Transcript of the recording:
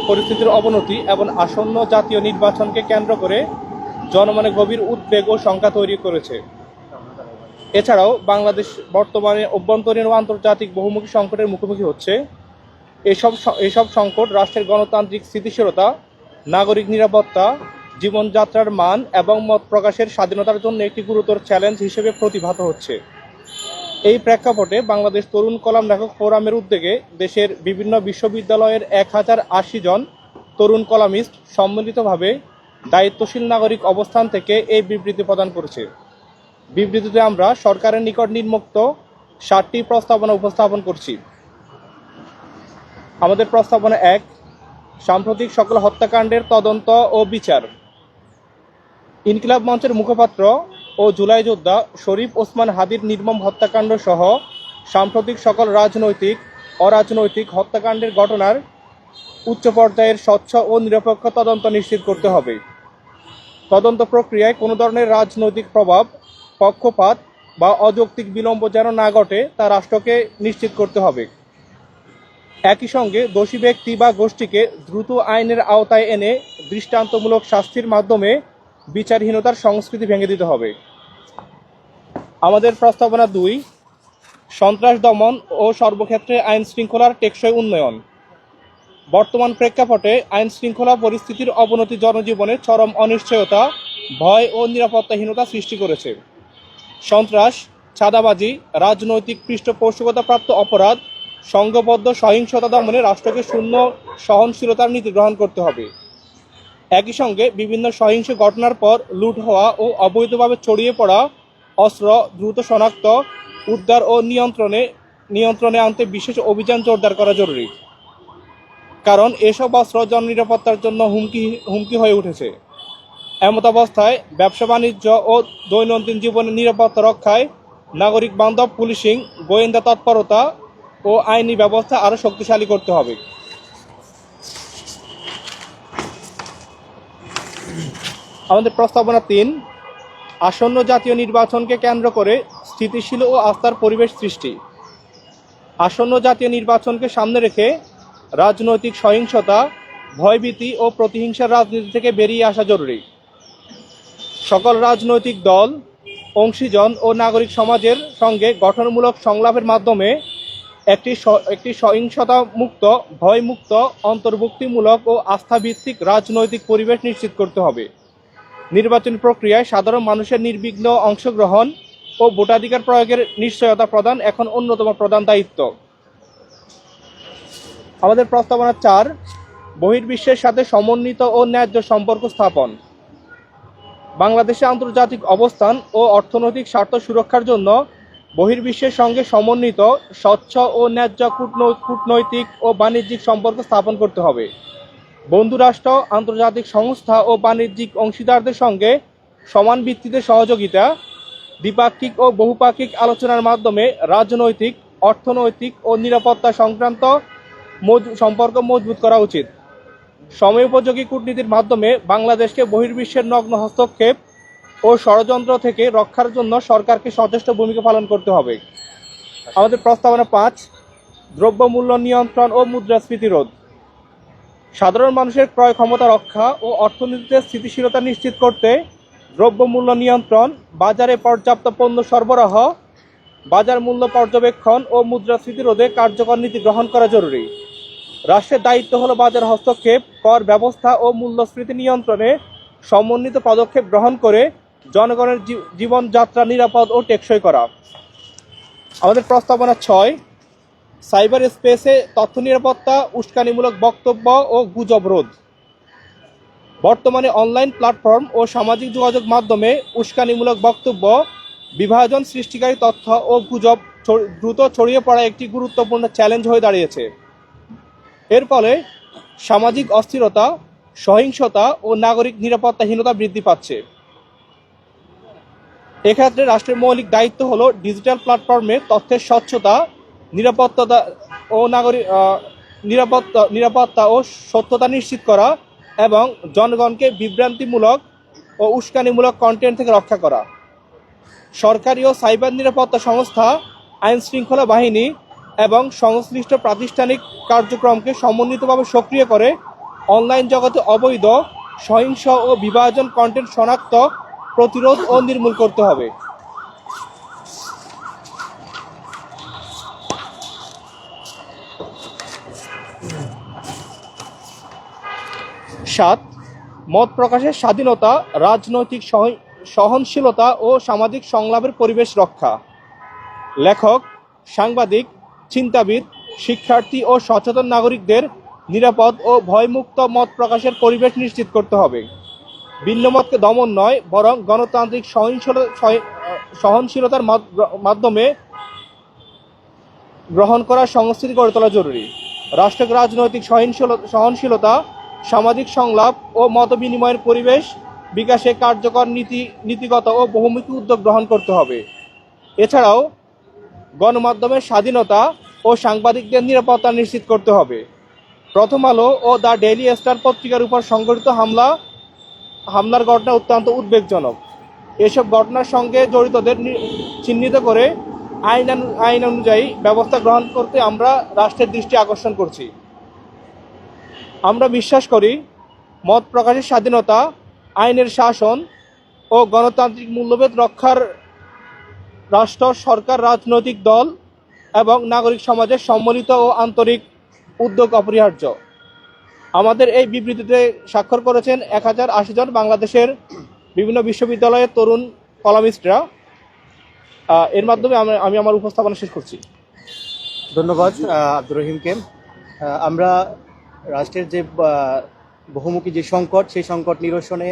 পরিস্থিতির অবনতি এবং আসন্ন জাতীয় নির্বাচনকে কেন্দ্র করে জনমনে গভীর উদ্বেগ ও শঙ্কা তৈরি করেছে। এছাড়াও বাংলাদেশ বর্তমানে অভ্যন্তরীণ ও আন্তর্জাতিক বহুমুখী সংকটের মুখোমুখি হচ্ছে। এসব সংকট রাষ্ট্রের গণতান্ত্রিক স্থিতিশীলতা, নাগরিক নিরাপত্তা, জীবনযাত্রার মান এবং মত প্রকাশের স্বাধীনতার জন্য একটি গুরুতর চ্যালেঞ্জ হিসেবে প্রতিভাত হচ্ছে। এই প্রেক্ষাপটে বাংলাদেশ তরুণ কলাম লেখক ফোরামের উদ্যোগে দেশের বিভিন্ন বিশ্ববিদ্যালয়ের 1080 জন তরুণ কলামিস্ট সম্মিলিতভাবে দায়িত্বশীল নাগরিক অবস্থান থেকে এই বিবৃতি প্রদান করেছে। বিবৃতিতে আমরা সরকারের নিকট নিম্নোক্ত 7টি প্রস্তাবনা উপস্থাপন করছি। আমাদের প্রস্তাবনা 1, সাম্প্রতিক সকল হত্যাকাণ্ডের তদন্ত ও বিচার। ইনকিলাব মঞ্চের মুখপাত্র ও জুলাই যোদ্ধা শরীফ ওসমান হাদির নির্মম হত্যাকাণ্ড সহ সাম্প্রতিক সকল রাজনৈতিক অরাজনৈতিক হত্যাকাণ্ডের ঘটনার উচ্চ পর্যায়ের স্বচ্ছ ও নিরপেক্ষ তদন্ত নিশ্চিত করতে হবে। তদন্ত প্রক্রিয়ায় কোনো ধরনের রাজনৈতিক প্রভাব, পক্ষপাত বা অযৌক্তিক বিলম্ব যেন না ঘটে তা রাষ্ট্রকে নিশ্চিত করতে হবে। একই সঙ্গে দোষী ব্যক্তি বা গোষ্ঠীকে দ্রুত আইনের আওতায় এনে দৃষ্টান্তমূলক শাস্তির মাধ্যমে বিচারহীনতার সংস্কৃতি ভেঙে দিতে হবে। আমাদের প্রস্তাবনা 2, সন্ত্রাস দমন ও সর্বক্ষেত্রে আইন শৃঙ্খলার টেকসই উন্নয়ন। বর্তমান প্রেক্ষাপটে আইন শৃঙ্খলা পরিস্থিতির অবনতি জনজীবনে চরম অনিশ্চয়তা, ভয় ও নিরাপত্তাহীনতা সৃষ্টি করেছে। সন্ত্রাস, চাঁদাবাজি, রাজনৈতিক পৃষ্ঠপোষকতাপ্রাপ্ত অপরাধ, সংঘবদ্ধ সহিংসতা দমনে রাষ্ট্রকে শূন্য সহনশীলতার নীতি গ্রহণ করতে হবে। একই সঙ্গে বিভিন্ন সহিংস ঘটনার পর লুট হওয়া ও অবৈধভাবে ছড়িয়ে পড়া অস্ত্র দ্রুত শনাক্ত, উদ্ধার ও নিয়ন্ত্রণে আনতে বিশেষ অভিযান জোরদার করা জরুরি। কারণ এসব অস্ত্র জননিরাপত্তার জন্য হুমকি হয়ে উঠেছে। এমতাবস্থায় ব্যবসা বাণিজ্য ও দৈনন্দিন জীবনের নিরাপত্তা রক্ষায় নাগরিক বান্ধব পুলিশিং, গোয়েন্দা তৎপরতা ও আইনি ব্যবস্থা আরও শক্তিশালী করতে হবে। আমাদের প্রস্তাবনা 3, আসন্ন জাতীয় নির্বাচনকে কেন্দ্র করে স্থিতিশীল ও আস্থার পরিবেশ সৃষ্টি। আসন্ন জাতীয় নির্বাচনকে সামনে রেখে রাজনৈতিক সহিংসতা, ভয়ভীতি ও প্রতিহিংসার রাজনীতি থেকে বেরিয়ে আসা জরুরি। সকল রাজনৈতিক দল, অংশীজন ও নাগরিক সমাজের সঙ্গে গঠনমূলক সংলাপের মাধ্যমে একটি সহিংসতা মুক্ত, ভয়মুক্ত, অন্তর্ভুক্তিমূলক ও আস্থাভিত্তিক রাজনৈতিক পরিবেশ নিশ্চিত করতে হবে। নির্বাচন প্রক্রিয়ায় সাধারণ মানুষের নির্বিঘ্ন অংশগ্রহণ ও ভোটাধিকার প্রয়োগের নিশ্চয়তা প্রদান এখন অন্যতম প্রধান দায়িত্ব। আমাদের প্রস্তাবনা 4, বহির্বিশ্বের সাথে সমন্বিত ও ন্যায্য সম্পর্ক স্থাপন। বাংলাদেশের আন্তর্জাতিক অবস্থান ও অর্থনৈতিক স্বার্থ সুরক্ষার জন্য বহির্বিশ্বের সঙ্গে সমন্বিত, স্বচ্ছ ও ন্যায্য কূটনৈতিক ও বাণিজ্যিক সম্পর্ক স্থাপন করতে হবে। বন্ধুরাষ্ট্র, আন্তর্জাতিক সংস্থা ও বাণিজ্যিক অংশীদারদের সঙ্গে সমান ভিত্তিতে সহযোগিতা, দ্বিপাক্ষিক ও বহুপাক্ষিক আলোচনার মাধ্যমে রাজনৈতিক, অর্থনৈতিক ও নিরাপত্তা সংক্রান্ত সম্পর্ক মজবুত করা উচিত। সময়োপযোগী কূটনীতির মাধ্যমে বাংলাদেশকে বহির্বিশ্বের নগ্ন হস্তক্ষেপ ও ষড়যন্ত্র থেকে রক্ষার জন্য সরকারকে সচেষ্ট ভূমিকা পালন করতে হবে। আমাদের প্রস্তাবনা 5, দ্রব্যমূল্য নিয়ন্ত্রণ ও মুদ্রাস্ফীতি রোধ। সাধারণ মানুষের ক্রয় ক্ষমতা রক্ষা ও অর্থনীতিতে স্থিতিশীলতা নিশ্চিত করতে দ্রব্যমূল্য নিয়ন্ত্রণ, বাজারে পর্যাপ্ত পণ্য সরবরাহ, বাজার মূল্য পর্যবেক্ষণ ও মুদ্রাস্ফীতি রোধে কার্যকর নীতি গ্রহণ করা জরুরি। রাষ্ট্রের দায়িত্ব হল বাজার হস্তক্ষেপ, কর ব্যবস্থা ও মূল্যস্ফীতি নিয়ন্ত্রণে সমন্বিত পদক্ষেপ গ্রহণ করে জনগণের জীবনযাত্রা নিরাপদ ও টেকসই করা। আমাদের প্রস্তাবনা 6, সাইবার স্পেসে তথ্য নিরাপত্তা, উস্কানিমূলক বক্তব্য ও গুজব রোধ। বর্তমানে অনলাইন প্ল্যাটফর্ম ও সামাজিক যোগাযোগ মাধ্যমে উস্কানিমূলক বক্তব্য, বিভাজন সৃষ্টিকারী তথ্য ও গুজব দ্রুত ছড়িয়ে পড়া একটি গুরুত্বপূর্ণ চ্যালেঞ্জ হয়ে দাঁড়িয়েছে। এর ফলে সামাজিক অস্থিরতা, সহিংসতা ও নাগরিক নিরাপত্তাহীনতা বৃদ্ধি পাচ্ছে। এক্ষেত্রে রাষ্ট্রের মৌলিক দায়িত্ব হল ডিজিটাল প্ল্যাটফর্মে তথ্যের স্বচ্ছতা, নিরাপত্তা ও সত্যতা নিশ্চিত করা এবং জনগণকে বিভ্রান্তিমূলক ও উস্কানিমূলক কন্টেন্ট থেকে রক্ষা করা। সরকারি ও সাইবার নিরাপত্তা সংস্থা, আইন শৃঙ্খলা বাহিনী এবং সংশ্লিষ্ট প্রাতিষ্ঠানিক কার্যক্রমকে সমন্বিতভাবে সক্রিয় করে অনলাইন জগতে অবৈধ, সহিংস ও বিভাজন কন্টেন্ট শনাক্ত, প্রতিরোধ ও নির্মূল করতে হবে। 7. মত প্রকাশের স্বাধীনতা, রাজনৈতিক সহনশীলতা ও সামাজিক সংলাপের পরিবেশ রক্ষা। লেখক, সাংবাদিক, চিন্তাবিদ, শিক্ষার্থী ও সচেতন নাগরিকদের নিরাপদ ও ভয়মুক্ত মত প্রকাশের পরিবেশ নিশ্চিত করতে হবে। ভিন্নমতকে দমন নয়, বরং গণতান্ত্রিক সহনশীলতার মাধ্যমে গ্রহণ করার সংস্কৃতি গড়ে তোলা জরুরি। রাষ্ট্রকে রাজনৈতিক সহনশীলতা, সামাজিক সংলাপ ও মত বিনিময়ের পরিবেশ বিকাশে কার্যকর নীতিগত ও বহুমুখী উদ্যোগ গ্রহণ করতে হবে। এছাড়াও গণমাধ্যমের স্বাধীনতা ও সাংবাদিকদের নিরাপত্তা নিশ্চিত করতে হবে। প্রথম আলো ও দ্য ডেইলি স্টার পত্রিকার উপর সংঘটিত হামলার ঘটনা অত্যন্ত উদ্বেগজনক। এসব ঘটনার সঙ্গে জড়িতদের চিহ্নিত করে আইন অনুযায়ী ব্যবস্থা গ্রহণ করতে আমরা রাষ্ট্রের দৃষ্টি আকর্ষণ করছি। আমরা বিশ্বাস করি মত প্রকাশের স্বাধীনতা, আইনের শাসন ও গণতান্ত্রিক মূল্যবোধ রক্ষার রাষ্ট্র, সরকার, রাজনৈতিক দল এবং নাগরিক সমাজের সম্মিলিত ও আন্তরিক উদ্যোগ অপরিহার্য। আমাদের এই বিবৃতিতে স্বাক্ষর করেছেন 1080 জন বাংলাদেশের বিভিন্ন বিশ্ববিদ্যালয়ের তরুণ কলামিস্টরা। এর মাধ্যমে আমি আমার উপস্থাপনা শেষ করছি। ধন্যবাদ আব্দুর রহিমকে। আমরা রাষ্ট্রের যে বহুমুখী যে সংকট, সেই সংকট নিরসনে